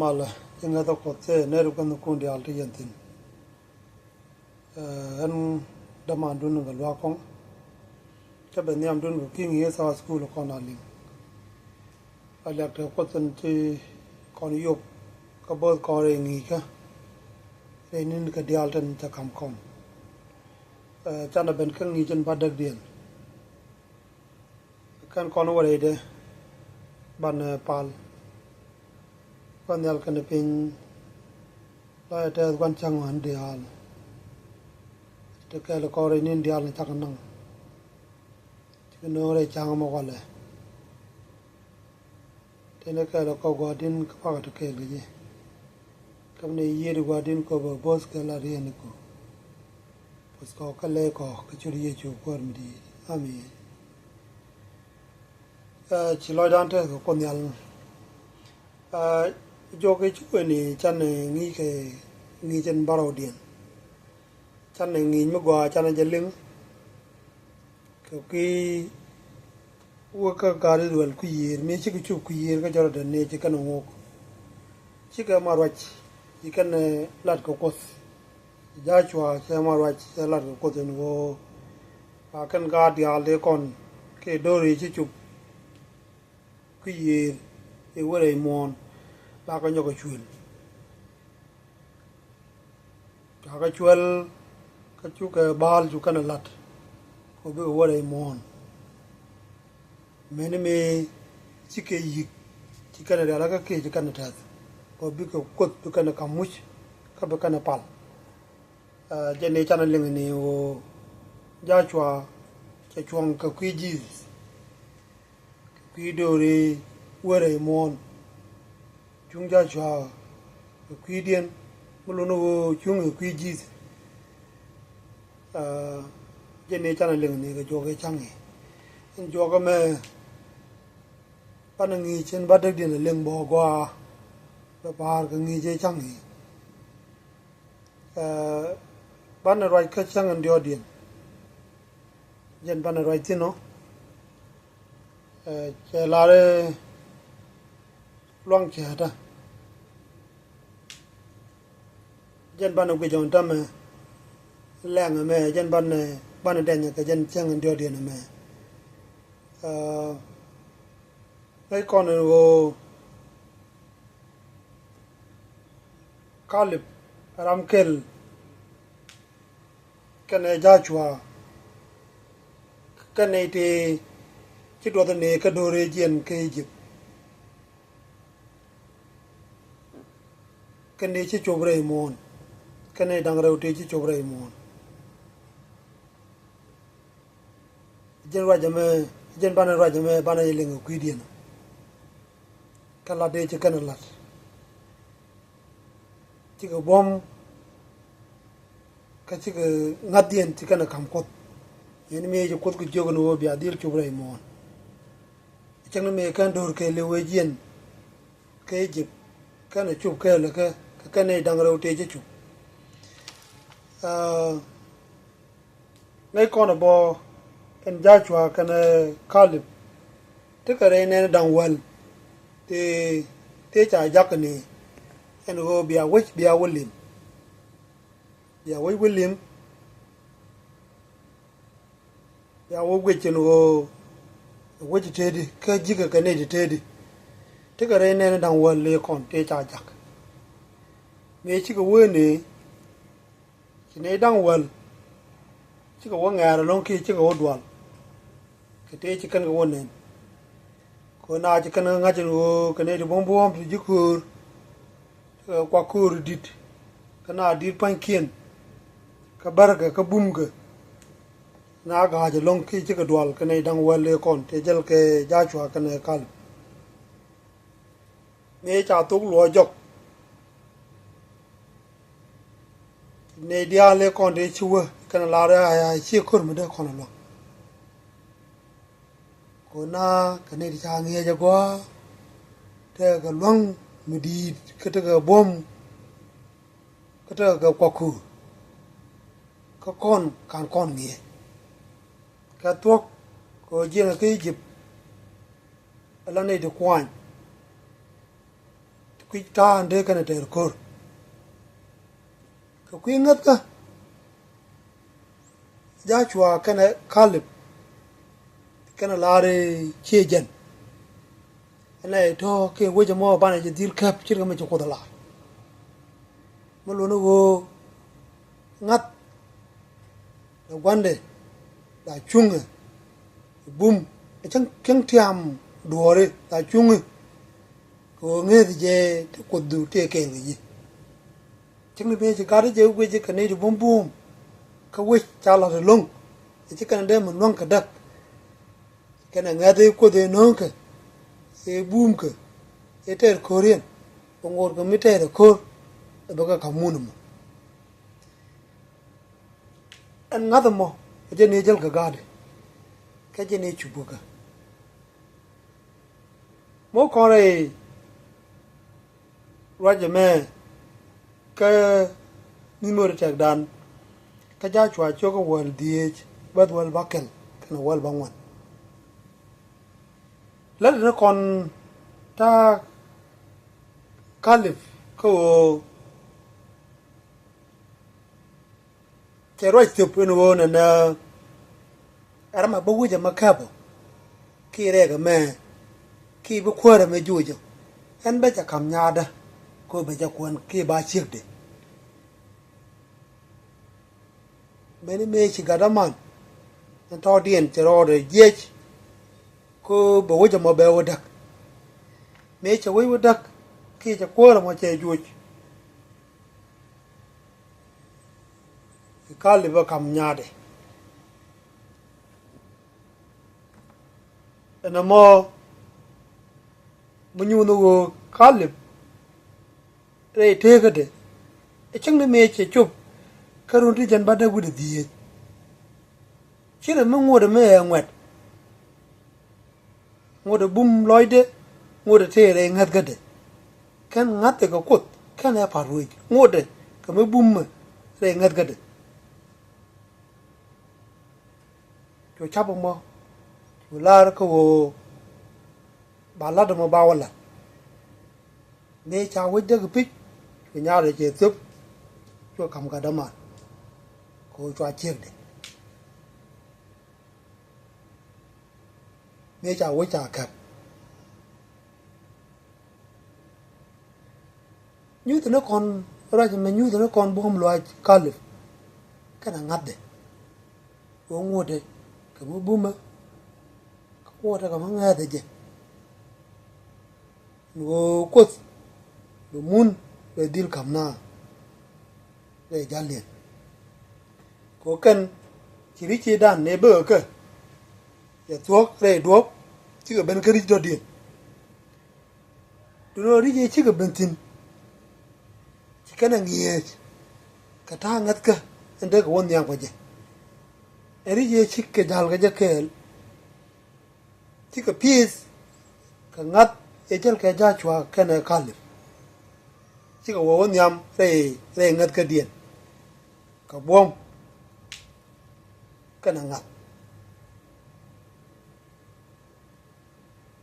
mala inga to kote neru kan kundi alti yantin an daman dun ga lwa kong ta ben yam dun ga king ye sa school ko na ling alak te koten ti kon yop ka bo ko re ngi ka re nin ka dial tan ta kam kom chana ben kan ngi chen badak dien kan kon wore de ban pal con yal kan pin la te quan chang han dial te ka le ko re nin dial ta kan nang ti no re chang mo wala te ne ka le ko go din ka pa ta ke le ye kam ne ye ru go din ko bo bos ka la re ne ko bos ko ka le ko ka chu ye chu ko mi di ami chỉ nói đến thế của con nhal do cái chú này chân này nghĩ chân bao đầu điện chân này nghĩ mới qua chân này chân lưng cái cái gari dual kuyer mấy chiếc chú kuyer cái chỗ đó này chỉ cần ngọc chỉ cái maruach chỉ cần lát cái cốt giá chua cái maruach cái lát cái cốt này वो akan gadi alde con cái đôi chỉ chụp kuyer cái vậy mòn ba cái nhóc cái chuột cái chú cái bal chú cái lát có bị vậy mòn mấy mấy chỉ cái gì chỉ cái này là cái chỉ cái này thôi có bị cái cốt chú cái cam mút cái bị cái pal cho nên channel linh này ô giá chua cái chuông cái quy gì quy đồ đi vậy mòn chúng giá chua cái quy điện một lần nữa chúng cái quy gì cho nên channel linh này cái chỗ cái trang này chỗ cái mà bạn nghĩ trên bắt được điện là linh bỏ qua và bà cái nghĩ chơi trang này bạn là right cái trang anh điều điện dân bạn là right thế nó chơi là đấy loang chơi đó dân bạn là cái dòng tâm mà làng mà dân bạn là đèn cái dân trang anh điều điện mà cái con này वो Kalib Ramkel cái này giá chua cái này thì chỉ đồ này cái đồ region cái gì cái này chỉ chụp rồi mòn cái này đang rau thì chỉ chụp rồi mòn dân ra cho mẹ dân ban ra cho mẹ ban này liền quy điện cái là để cho cái này là chỉ có bom cái chỉ có ngắt điện chỉ cái này cầm cốt nên mấy cái cốt cái chỗ nó bị adiel chụp rồi mòn chẳng nên mấy cái đồ cái lưu region cái gì cái này chụp cái là cái này đang rau thì chỉ chụp mấy con nó bò en giá chua cái này Kalib tức cái này đang well thì trả giá cái này en go bia William bia trên go which thế đi cái gì cái này thế đi tức cái này đang well lấy con trả giá mấy chiếc cái này cái này đang well chiếc cái ngày là long kia chiếc cái dual cái chiếc cái này ko na ji kana ngaji no kana de bombo am ji kur kwa kur dit kana dit pankien ka barga ka bumga na ga ji long ki ji ka dwal kana dang wale kon te jel ke ja chwa kana kal me cha tuk lo jok ne dia le kon de chuwa kana la ra ya chi kur mu de kon lo ko na cái này thì cha nghe cho quá thế cái lông mình đi cái bom cái quả củ cái con nghe cái thuốc có riêng cái dịp là này được quan quy ta để cái này để cor cái quy ngất cả giá chùa cái này khalip cái này là để chia dân cái này thôi cái quay cho mua bán này chỉ deal cap chỉ có mấy chục con lại mà luôn nó vô ngắt là quan đề là chung à bùm chẳng chẳng thiam đùa đấy là chung à có nghe thì je cột đủ tê kèn cái gì chẳng nên bây giờ cái đấy quay chỉ cái này thì bùm bùm cái quay chả là rồi lông chỉ cái này mình lông cái đất cái này nghe thấy có thể nói cái bùm cái tê Korean còn ngồi cái mấy tê là Kor bây giờ cả muôn mà anh ngắt mà cái này chỉ cái gà đấy cái này chụp cái mỗi con này rồi mẹ cái numer check dan cái giá chua cho cái world DH bắt world bakel cái nó world bangwan lần nó còn ta Caliph ko cái rồi chụp nó vô nên ara mà bố giờ mà khabo khi ra cái mẹ khi bố khoa ra mẹ chui cho anh bây giờ cầm nhà đó cô bây giờ quan khi ba chiếc đi bên mẹ chỉ cả man anh thọ điện cho rồi giết cô bố giờ mà béo đặc mẹ cho quay đặc khi cho cô là mà chơi chui cái live cầm nhà đấy nó mà mình nó cái live rồi thế cái đấy chẳng nên mấy chơi chụp cái rồi thì dân bắt đầu đi đi chỉ là mình ngồi đó mấy ngồi đó bùm lòi đấy ngồi đó thế này ngắt cái đấy cái ngắt thì có cốt cái này phải rồi ngồi đấy cái mấy bùm mà rồi ngắt cái đấy cho chắp ông mà là cái bà lát mà bao là nghe chào với cái pít cái nhà để chơi tiếp cho cầm cả đám mà cô cho chiếc đấy nghe chào với chả cặp như thế nó còn ra thì mình như thế nó còn bom loài Caliph cái nào ngắt đấy cô ngồi đấy cái bố bùm mà cô ta cầm nghe đấy chứ nó cốt nó muốn để deal cầm na để trả liền có cần chỉ biết chỉ đàn nề bờ cơ để thuốc để đuốc chứ ở bên cái đi cho điện nó đi chứ ở bên tin chỉ cái này nghe cái thang ngắt cơ anh đây có vấn đề gì đi chứ cái dal cái cái chỉ cái piece cái ngắt cái giá chua cái này Caliph chỉ có vấn đề để ngắt cái điện cái bom cái nào ngắt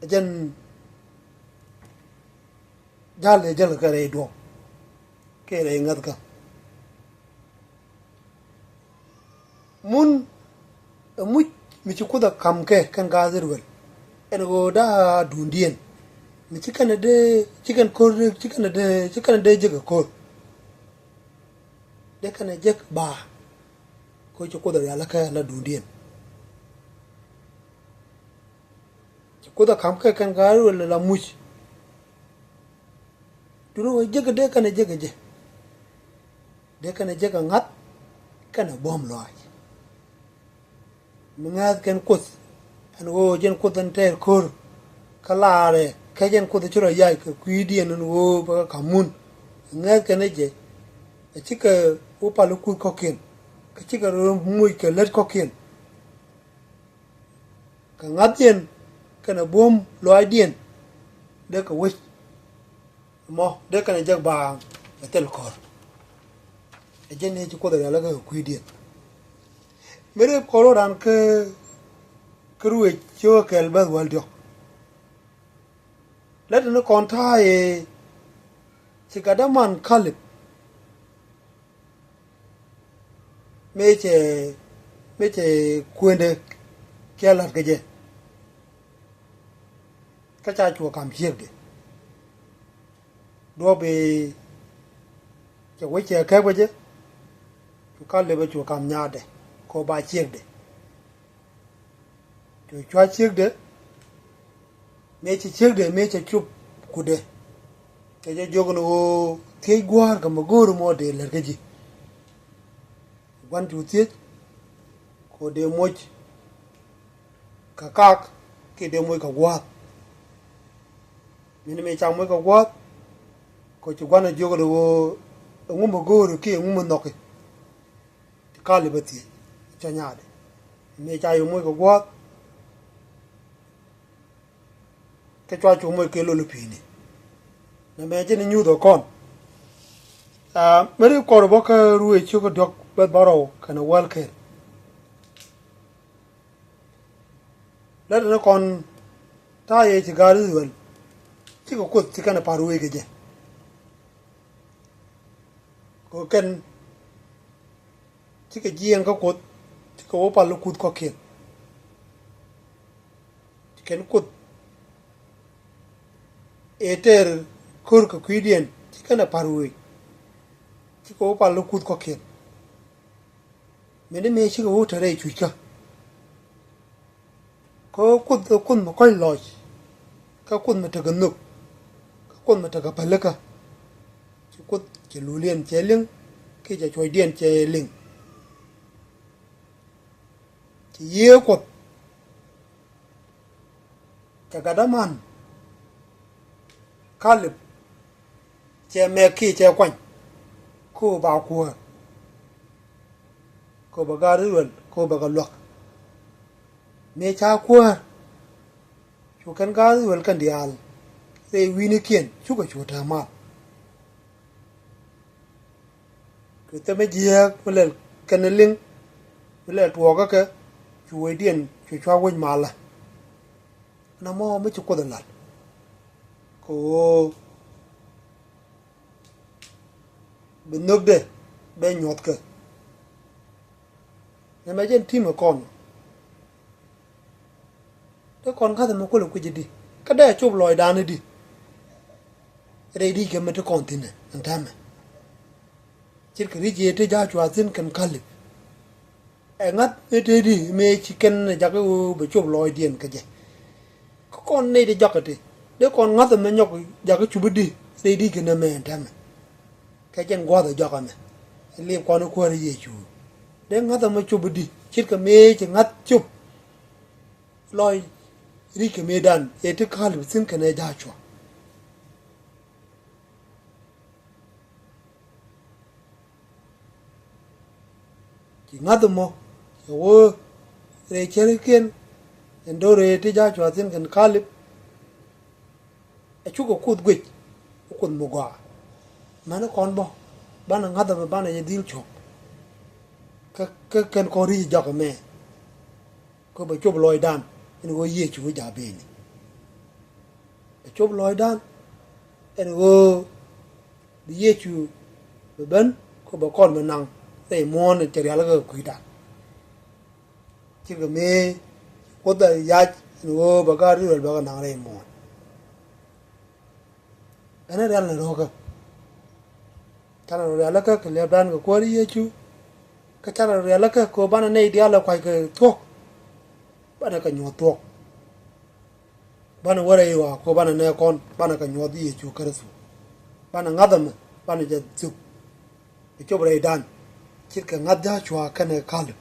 dân jal cái này đuốc cái này ngắt cái mun mui mi ci kuda kam ke kan gazir wel en go da dundien mi ci kan de chicken kor chicken de jiga kor de kan jek ba ko ci kuda ya la ka la dundien ci kuda kam ke kan gazir wel la much duro jiga de kan jiga je de kan jiga ngat kan bom loy mengat kan kut an wo jen kut an ter kor kalare ka jen kut chura yai ka kuidi an wo ba kamun ngat kan je chika upalu ku kokin ka chika ro muy ka let kokin ka ngat jen kana bom loy dien de ka wis mo de kana jag ba tel kor jen ne ci ko da la ka kuidi मेरे कोलो रान के करूँ जो केल बस वाल दियो लेकिन कौन था ये chỉ cả đám man Caleb mấy chế quên được kia là cái gì cái cha chùa cảm giác đi đua về cho quay chơi khác vậy chứ chú Caleb chùa cảm nhà đấy có ba chiếc đấy chú chua chiếc đấy mấy chiếc đấy mấy chế chụp cụ đấy cái gì jogo nó thấy qua cái mà goro mua đấy là cái gì quan chủ tiết có đều môi cả các cái đều môi cả quạt mình chẳng môi cả quạt có chủ quan là jogo đồ ông mà goro kia ông mà nọc cái Caleb thì cho nhà đấy mình chạy môi cả quạt cái cho chúng môi kia lôi lụp này nên mình chỉ nên nhủ đồ con mấy đứa con bác ruồi chưa có được bắt bảo cái nó well care lát nó còn ta ấy chỉ gà rồi chỉ có cốt chỉ cái nó paru ấy cái gì có cần chỉ cái gì anh có cốt chỉ có ốp vào cốt có kiện chỉ cái cốt eter kur cái quý điển chỉ cái nó paru ấy chỉ có ốp vào cốt có kiện mình mới chỉ có ốp đây chui cả có quân mà coi lòi các quân mà thực nục các quân mà thực phải lực à chỉ quân chỉ lù liền chế lưng khi chỉ chơi điện chế lưng chỉ yếu quật cả cái đám ăn Caleb chế mẹ khi chế quanh cô bảo cô bà gà rồi cô bà gà luộc mẹ cha qua chú cần gà rồi cần đi al để win kiên chú cái chú tham mal cái tấm giấy với lại cần link với lại tua cái chú ấy điện chú cho quên mal là nó mò mới chú có được lạt cô bên nước đây bên nhọt cơ nhưng mà trên team của con đó con khác thì mà có lúc cái gì đi cái đấy chụp lòi đàn này đi đây đi cái mà nó còn tin này anh tham chỉ cái gì thế ra chùa xin cần Caleb anh ngắt thế đi mấy chicken này chắc cái bị chụp lòi điện cái gì con này thì chắc cái gì nếu con ngắt thì mình nhóc chắc cái chụp đi đây đi cái này mà anh tham cái chân qua thì chắc cái này liệp con nó qua đi chú để ngắt thì mình chụp đi chỉ cái mấy chỉ ngắt chụp lòi đi cái mấy đàn để cái Caleb xin cái này ra chùa chỉ ngắt thôi mà rồi để chơi kiên nên đồ để thì ra chùa xin cái Caleb chú có cút quỵt cút một quả mà nó còn bao ban nó ngắt rồi ban này đi chụp cái con đi dọc mẹ có bị chụp lòi đàn nên có gì chú giả bên chụp lòi đàn nên có đi chú bên có bà con mình năng để mua nên chơi là cái quỷ đàn chỉ có mẹ có thể giá nó bà cái rồi bà cái năng để mua cái này là nó cái này là cái lẹp đàn của cô đi chú cái cha là là cái cô bạn này đi là quay cái thuốc bạn cái nhọt thuốc bạn ở đây wa cô bạn này con bạn cái nhọt đi chú cái số bạn ngắt them bạnจะจุไปจบเลยđàn chỉ cái ngắt ra chua cái này Caleb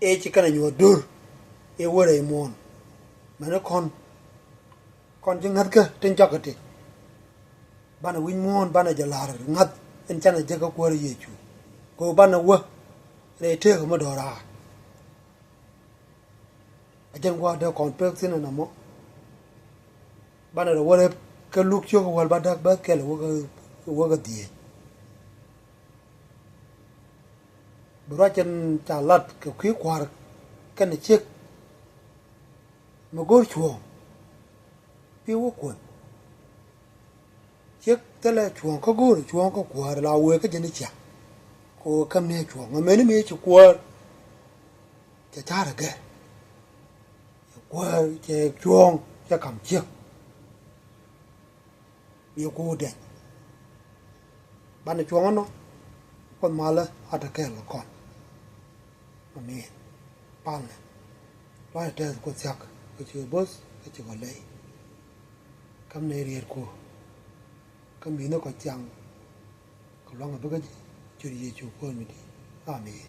chỉ cái này nhọt dur ở đây mon mà nó con chỉ ngắt cái trên chắc cái bạn win mon bạnจะlار ngắt en chana je ka ko ri chú cô bana wa để thế không mà đòi ra chân qua đó còn bớt xin là mỏ bana là wa cái lúc chưa có vào bắt bớt cái là wa cái gì bữa chân trả lật cái khí qua cái này chiếc mà gối chuồng phiêu quần chiếc te le chuong ko go chuong ko kwa la we ka jeni cha ko kam ne chuong me ni me chu kwa cha cha ra ge kwa che chuong cha kam chiếc yêu cô đen ban chuong nó con mà là ada cái là con mà nè pan này lại để con sạc cái chữ boss cái chữ gọi lấy cam này riêng cô cam bị nó có chăng có lòng là bữa cái chữ gì chữ con mình đi à mẹ